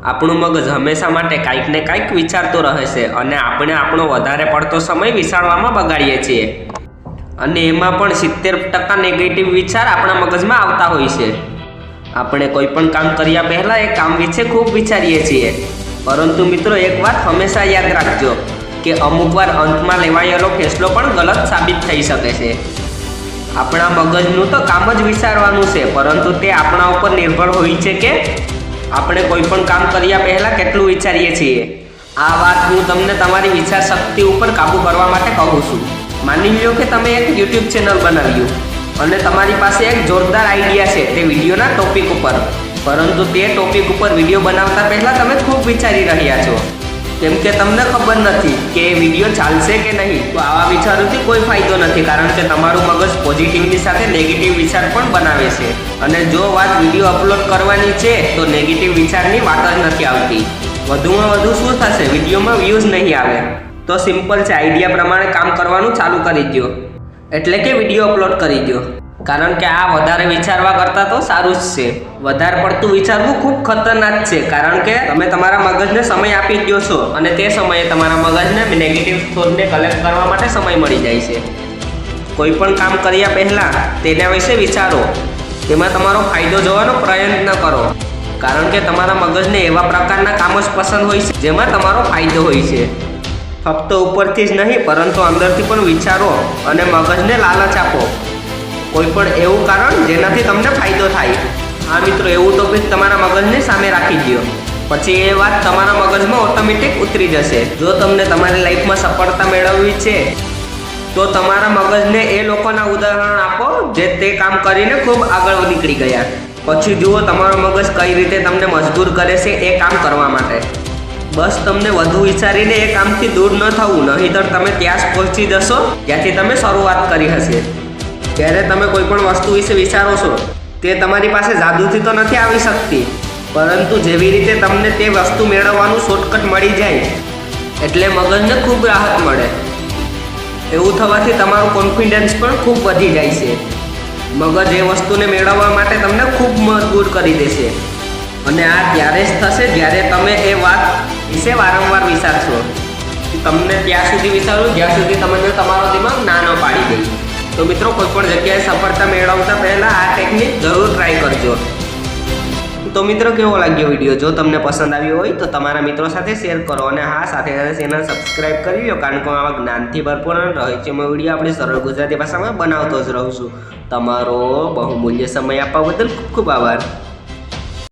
આપણું મગજ હંમેશા માટે કાંઈક ને કાંઈક વિચારતો રહે છે અને આપણે આપણો વધારે પડતો સમય વિચારવામાં બગાડીએ છીએ અને એમાં પણ 70% નેગેટિવ વિચાર આપણા મગજમાં આવતા હોય છે। આપણે કોઈ પણ કામ કર્યા પહેલાં એ કામ વિશે ખૂબ વિચારીએ છીએ, પરંતુ મિત્રો એક વાત હંમેશા યાદ રાખજો કે અમુકવાર અંતમાં લેવાયેલો ફેસલો પણ ગલત સાબિત થઈ શકે છે। આપણા મગજનું તો કામ જ વિચારવાનું છે, પરંતુ તે આપણા ઉપર નિર્ભર હોય છે કે આપણે કોઈ પણ કામ કર્યા પહેલાં કેટલું વિચારીએ છીએ। આ વાત હું તમને તમારી વિચાર શક્તિ ઉપર કાબૂ કરવા માટે કહું છું। માની લો કે તમે એક યુટ્યુબ ચેનલ બનાવ્યું અને તમારી પાસે એક જોરદાર આઈડિયા છે તે વિડીયોના ટોપિક ઉપર, પરંતુ તે ટોપિક ઉપર વિડીયો બનાવતા પહેલાં તમે ખૂબ વિચારી રહ્યા છો, કેમ કે તમને ખબર નથી કે એ વિડીયો ચાલશે કે નહીં। તો આવા વિચારોથી કોઈ ફાયદો નથી, કારણ કે તમારું મગજ પોઝિટિવની સાથે નેગેટિવ વિચાર પણ બનાવે છે અને જો વાત વિડીયો અપલોડ કરવાની છે તો નેગેટિવ વિચારની વાત જ નથી આવતી। વધુમાં વધુ શું થશે, વિડીયોમાં વ્યૂઝ નહીં આવે। તો સિમ્પલ છે, આઈડિયા પ્રમાણે કામ કરવાનું ચાલુ કરી દો, એટલે કે વિડીયો અપલોડ કરી દો, કારણ કે આ વધારે વિચારવા કરતાં તો સારું જ છે। વધારે પડતું વિચારવું ખૂબ ખતરનાક છે, કારણ કે તમે તમારા મગજને સમય આપી દો છો અને તે સમયે તમારા મગજને નેગેટિવ થોટને કલેક્ટ કરવા માટે સમય મળી જાય છે। કોઈ પણ કામ કર્યા પહેલાં તેના વિશે વિચારો, તેમાં તમારો ફાયદો જોવાનો પ્રયત્ન કરો, કારણ કે તમારા મગજને એવા પ્રકારના કામ જ પસંદ હોય છે જેમાં તમારો ફાયદો હોય છે। ફક્ત ઉપરથી જ નહીં, પરંતુ અંદરથી પણ વિચારો અને મગજને લાલચ આપો, કોઈ પણ એવું કારણ જેનાથી તમને ફાયદો થાય। હા મિત્રો, એવું ટોપિક તમારા મગજને સામે રાખી દો, પછી એ વાત તમારા મગજમાં ઓટોમેટિક ઉતરી જશે। જો તમને તમારી લાઈફમાં સફળતા મેળવવી છે તો તમારા મગજને એ લોકોના ઉદાહરણ આપો જે તે કામ કરીને ખૂબ આગળ નીકળી ગયા, પછી જુઓ તમારો મગજ કઈ રીતે તમને મજબૂર કરે છે એ કામ કરવા માટે। બસ તમને વધુ વિચારીને એ કામથી દૂર ન થવું, નહીંતર તમે ત્યાં જ પહોંચી જશો જ્યાંથી તમે શરૂઆત કરી હશે। ત્યારે તમે કોઈ પણ વસ્તુ વિશે વિચારો છો તે તમારી પાસે જાદુથી તો નથી આવી શકતી, પરંતુ જેવી રીતે તમને તે વસ્તુ મેળવવાનું શોર્ટકટ મળી જાય એટલે મગજને ખૂબ રાહત મળે। એવું થવાથી તમારું કોન્ફિડન્સ પણ ખૂબ વધી જાય છે। મગજ એ વસ્તુને મેળવવા માટે તમને ખૂબ મજબૂર કરી દેશે અને આ ત્યારે જ થશે જ્યારે તમે એ વાત વિશે વારંવાર વિચારશો। તમને ત્યાં સુધી વિચારવું જ્યાં સુધી તમને તમારો દિમાગ ના ન પાડી દે। તો મિત્રો, કોઈ પણ જગ્યાએ સફળતા મેળવતા પહેલાં આ ટેકનિક જરૂર ટ્રાય કરજો। તો મિત્રો, કેવો લાગ્યો વિડીયો? જો તમને પસંદ આવ્યો હોય તો તમારા મિત્રો સાથે શેર કરો અને હા, સાથે સાથે ચેનલ સબસ્ક્રાઈબ કરી લો, કારણ કે આવા જ્ઞાનથી ભરપૂર અને રહસ્યમય વિડીયો આપણે સરળ ગુજરાતી ભાષામાં બનાવતો જ રહું છું। તમારો બહુમૂલ્ય સમય આપવા બદલ ખૂબ ખૂબ આભાર।